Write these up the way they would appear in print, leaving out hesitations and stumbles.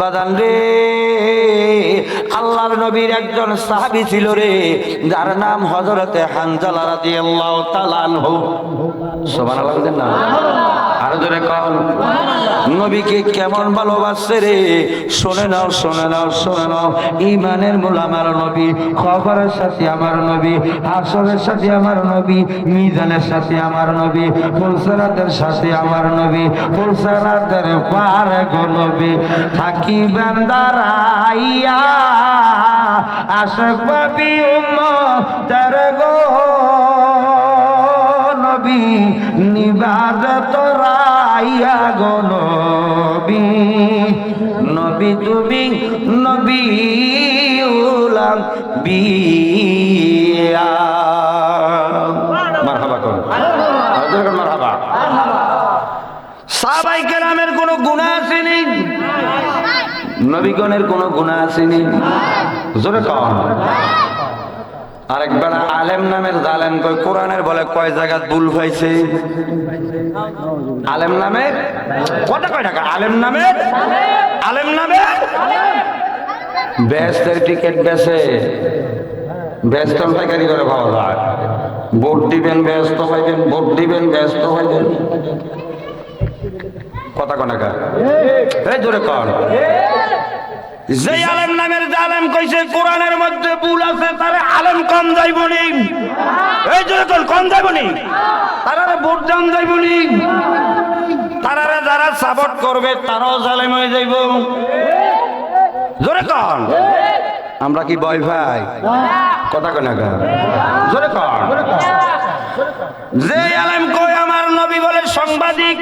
বাজান রে, আল্লাহর নবীর একজন সাহাবী ছিল রে, যার নাম হযরতে হানজালা রাদিয়াল্লাহু তাআলা আনহু। সুবহানাল্লাহ বলেন না, আরো জোরে কোন নবীকে কেমন ভালোবাসে রে। শুনে নাও, শুনে নাও, শুনে নাও। ঈমানের মূল আমার নবী, খবরের সাথে আমার নবী, হাসরের সাথে আমার নবী, মিজানের সাথে আমার নবী, ফুলসিরাতের সাথে আমার নবী, ফুলসিরাতের পারে গো নবী থাকিবেন দাঁড়াইয়া, আশাক পাবি উম্মতের গো নবী নিবাজ তোরাইয়া গো নবী, নবী তুমি নবী উলাম বিয়া। মারহাবা করুন, মারহাবা। সাহাবায়ে কেরামের কোনো গুনাহ আসেনি, নবীগণের কোনো গুনাহ আসেনি, জোরে কম। আরেকবার আলেম নামের জালেম কই কোরআনের বলে কয় জায়গা ভুল হয়েছে। আলেম নামে কটা কয় টাকা, আলেম নামে, আলেম নামে ব্যস্তের টিকিট বেছে, ব্যস্ত পাইকারি করে পাওয়া যায়। ভোট দিবেন ব্যস্ত পাইবেন, ভোট দিবেন ব্যস্ত পাইবেন। কথা কনাকা এই জোরে কর। যে আলেম নামের জালেম কইছে কোরআনের মধ্যে ভুল আছে, তারে আলেম কম যাইবনি। এই জোরে কর, কম যাইবনি, তারারে ভোট দান যাইবনি, তারারে যারা সাপোর্ট করবে তারাও জালেম হয়ে যাইব। জোরে কর। আমরা কি ভয় ভাই? কথা কনাকা জোরে কর। যে আলেম কই আমার নবী বলে সাংবাদিক,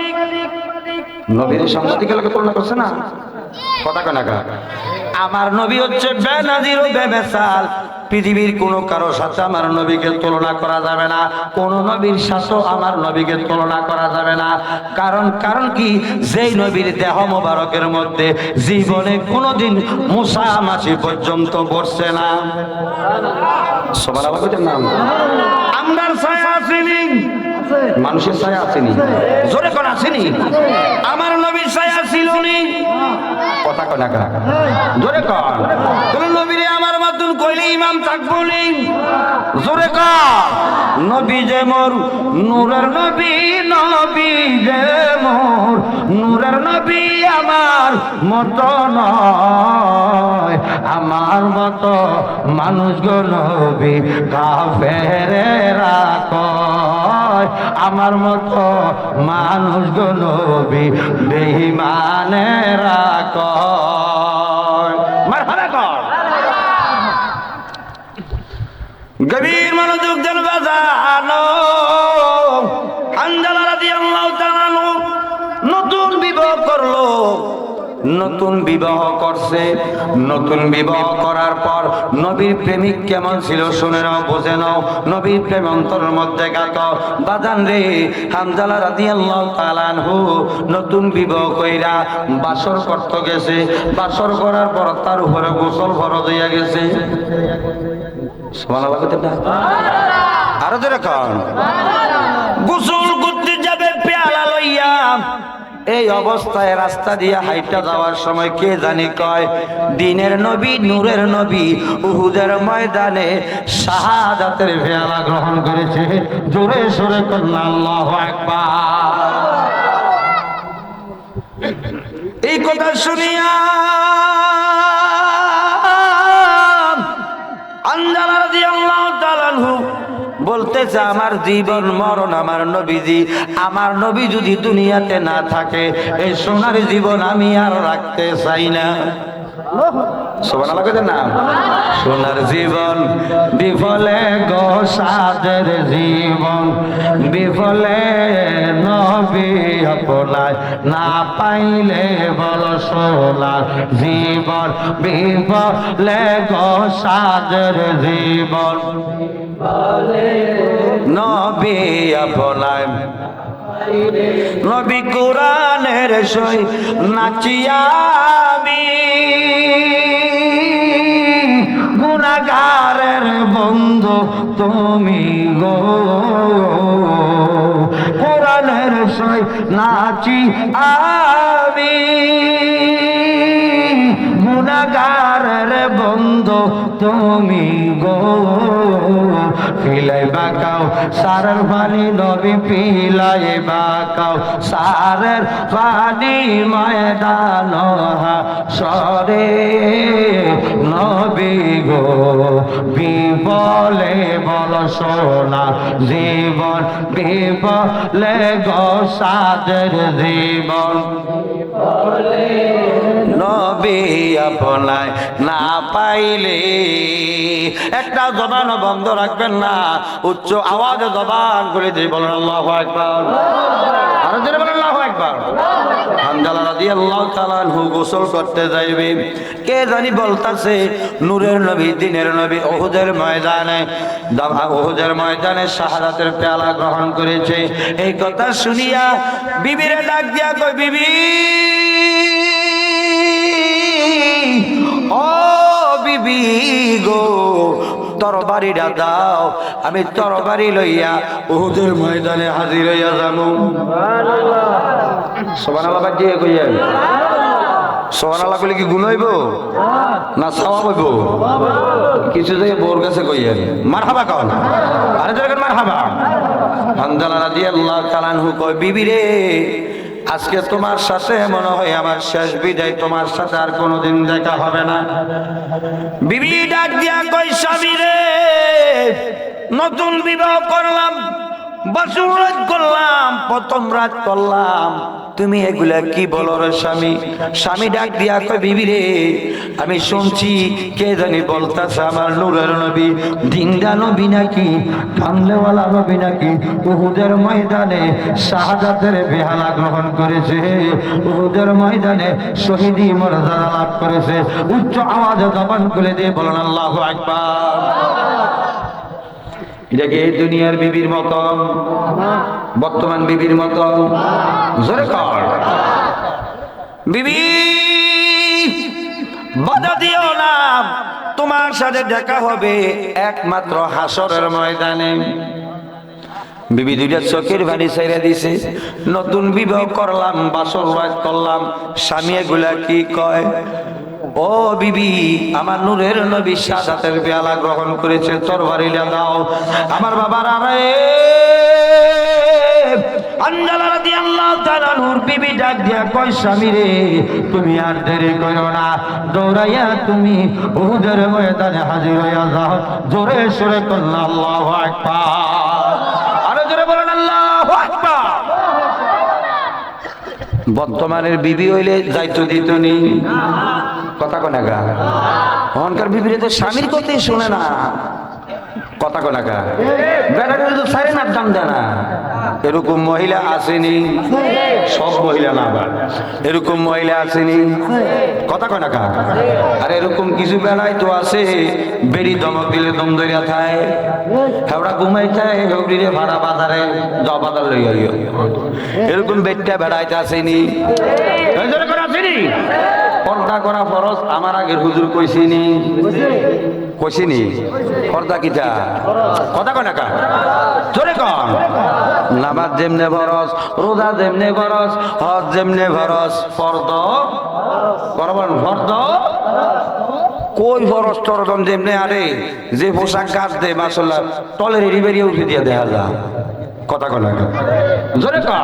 নবীর সাংবাদিকের লোকে তুলনা করছে না, কথা কনাকা। আমার নবী হচ্ছে বেনাজির ও বেমেসাল। পৃথিবীর কোন কারো সাথে আমার নবীকে তুলনা করা যাবে না, কোন নবীর সাথে আমার নবীকে তুলনা করা যাবে না। কারণ কি, যেই নবীর দেহ মোবারকের মধ্যে জীবনে কোনোদিন মুসা মাছি পর্যন্ত বসছে না। সুবহানাল্লাহ বলেন না, আমরার ছায়া আসেনি, মানুষের ছায়া আসেনি, জোরে কোন আসেনি, আমার নবীর ছায়া ছিল নি। কথা কয় না, জোরে কর। কোন নবীরে আমার মাধ্যম কইলে ইমাম থাকবো নি, জোরে কর। নবী যে মোর নূরের নবী, নবী যে মোর নূরের নবী, আমার মতো নয়, আমার মতো মানুষ গো নবী কাফেরেরা কয়, আমার মতো মানুষ গো নবী বেঈমানেরা কয়। মারহাবা কর। গভীর মনোযোগ দেন বাজানো। হানজালা রাদিয়াল্লাহু তাআলা নতুন বিবাহ করলো, নতুন বিবাহ করছে। নতুন বিবাহ করার পর নবীর প্রেমিক কেমন ছিল শুনে নাও, বুঝে নাও। নবীর প্রেম অন্তরের মধ্যে গাত। বাজান রে, হানজালা রাদিয়াল্লাহু তাআলা আনহু নতুন বিবাহ কইরা বাসর করতে গেছে। বাসর করার পর তার উপরে গোসল ফরজ হইয়া গেছে। সুবহানাল্লাহ কইতে না, আরো জোরে কর। গোসল করতে যাবে পেয়ালা লইয়া, এই অবস্থায় রাস্তা দিয়ে হাইটা যাওয়ার সময় কে জানি কয়, দিনের নবী নূরের নবী উহুদের ময়দানে শাহাদাতের পেয়ালা গ্রহণ করেছে। জোরে সোরে কন্যা আল্লাহু আকবার। এই কথা শুনিয়া হানজালা রাদিয়াল্লাহু তাআলা আনহু বলতেছে, আমার জীবন মরণ আমার নবীজি, আমার নবী যদি দুনিয়াতে না থাকে এই সোনার জীবন আমি আর রাখতে চাই না। সুবহানাল্লাহ কইতেন না, সোনার জীবন বিফলে গো সাদের জীবন, বিফলে নবী আপনায় না পাইলে বল সোনার জীবন, বিফলে গো সাদের জীবন, নবী আপনায় নবী কোরআনের সই নাচিয়াবি, গুনাহগারের বন্ধু তুমি গো, কোরআনের সই নাচি আমি গুনাহগারের বন্ধু তুমি গো পিলাই বাকাও সারের পানি নবী পিলাই বাকাও সারের পানি ময়দান হাসরে নবী গো বিবলে বল সোনা জীবন বিবলে গো সাদের জীবন নবী আপনায় না পাইলে একটা জবান বন্ধ রাখবেন না, উচ্চ আওয়াজে জবান করে দিয়ে বলেন আল্লাহু আকবার। আরো জোরে বলেন আল্লাহু আকবার। হানজালা রাদিয়াল্লাহু তাআলা আনহু গোসল করতে যাইবে, কে জানি বলতাছে নূরের নবী দ্বীনের নবী উহুদের ময়দানে শাহাদাতের পেয়ালা গ্রহণ করেছে। এই কথা শুনিয়া বিবিরে ডাক দিয়া কই, বিবি ও বিবি গো তরবারিটা দাও, আমি তরবারি লইয়া উহুদের ময়দানে হাজির হইয়া যাবো। সুবহানাল্লাহ বাজিয়ে কইয়া সুবহানাল্লাহ কইলে কি গুণ হইব না সওয়াব হইব? কিছু যে বোর কাছে কইয়া মারহাবা কন, আরে জোরে মারহাবা। হানজালা রাদিয়াল্লাহু তাআলা আনহু কয়, বিবি রে আজকে তোমার সাথে মনে হয় আমার শেষ বিদায়, তোমার সাথে আর কোনোদিন দেখা হবে না। বিবি ডাক দিয়া কই, স্বামী রে নতুন বিবাহ করলাম, বসুরাত করলাম, প্রথম রাত করলাম, তুমি এগুলা কি বলো রে স্বামী? স্বামী ডাক দিয়া কই, বিবি রে আমি শুনছি কে জানি বলতাছে আমার নূরের নবী দিনদা নবী নাকি কামলেওয়ালা নবী নাকি উহুদের ময়দানে শাহাদাতের বেহালা গ্রহণ করেছে, উহুদের ময়দানে শহীদি মর্যাদা লাভ করেছে। উচ্চ আওয়াজে জবান খুলে দিয়ে বলেন আল্লাহু আকবার। এটা কি দুনিয়ার বিবির মতো, বর্তমান বিবির মতো? জোরে কর বিবি বাধা দিও না, তোমার সাথে দেখা হবে একমাত্র হাসরের ময়দানে। বিবি দুইটা চোখের পানি ছেড়ে দিছে, নতুন বিবাহ করলাম, বাসর রাত করলাম, স্বামী এগুলা কি কয়? ও বিবি আমার নূরের নবী শাহাদাতের পেয়ালা গ্রহণ করেছে, তরবারিটা দাও। আমার বাবার আরে হানজালা রাদিয়াল্লাহু তাআলা নূর বিবি ডাক দিয়া কয়, স্বামী রে তুমি আর দেরি করো না, দৌড়াইয়া তুমি উহুদের ময়দানে হাজির হইয়া যাও। জোরে সোরে কন্যা আল্লাহু আকবার। আরো জোরে বলেন আল্লাহু আকবার। বর্তমানের বিবি হইলে যাইতো দিত নি, কথা কোনাগা অহংকার বিবিরে তো স্বামীর কথাই শুনে না, কথা কোনাগা বেড়াটা তো সারে না দাম দেয় না। এরকম মহিলা আসেনি, সব মহিলা না আবার এরকম মহিলা আসেনি, কথা কোনাগা। আর এরকম কিছু বেড়াই তো আছে বেড়ি দমক দিলে দম ধরিয়া থায়, হেওড়া ঘুমাই থায়, হেউড়িরে ভাড়া বাজারে যাও বাজার লইয়া এরকম বেডটা বেড়াইতে আসেনি, আসেনি। পর্দা করা ফরজ আমার আগের হুজুর কইছিনি, কইছিনি পর্দা কিটা, কথা কয় না কা জোরে কন। নামাজ যেমনে ফরজ, রোজা যেমনে ফরজ, হজ যেমনে ফরজ, ফরদ করবেন ফরদ কই ফরজ টরদম যেমনে। আরে যে পোশাক কাজ দে মাশাআল্লাহ টলের এড়ি বেরিয়ে উঠে দিয়া দেখা যা, কথা কয় না কা জোরে কন।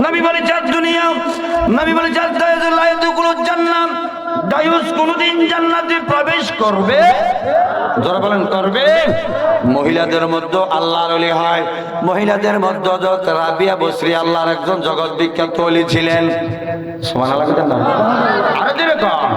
নবী বলে জাত দুনিয়া, নবী বলে জাত দায়ুল্লাহ দুকুলুল জান্নাত, দায়ুস কোনদিন জান্নাতে প্রবেশ করবে, যারা বলেন করবে। মহিলাদের মধ্যে আল্লাহর ওলি হয়, মহিলাদের মধ্যে হযরত রাবিয়া বসরি আল্লাহর একজন জগৎ বিখ্যাত ওলি ছিলেন। সুবহানাল্লাহ। আরে দিরে কম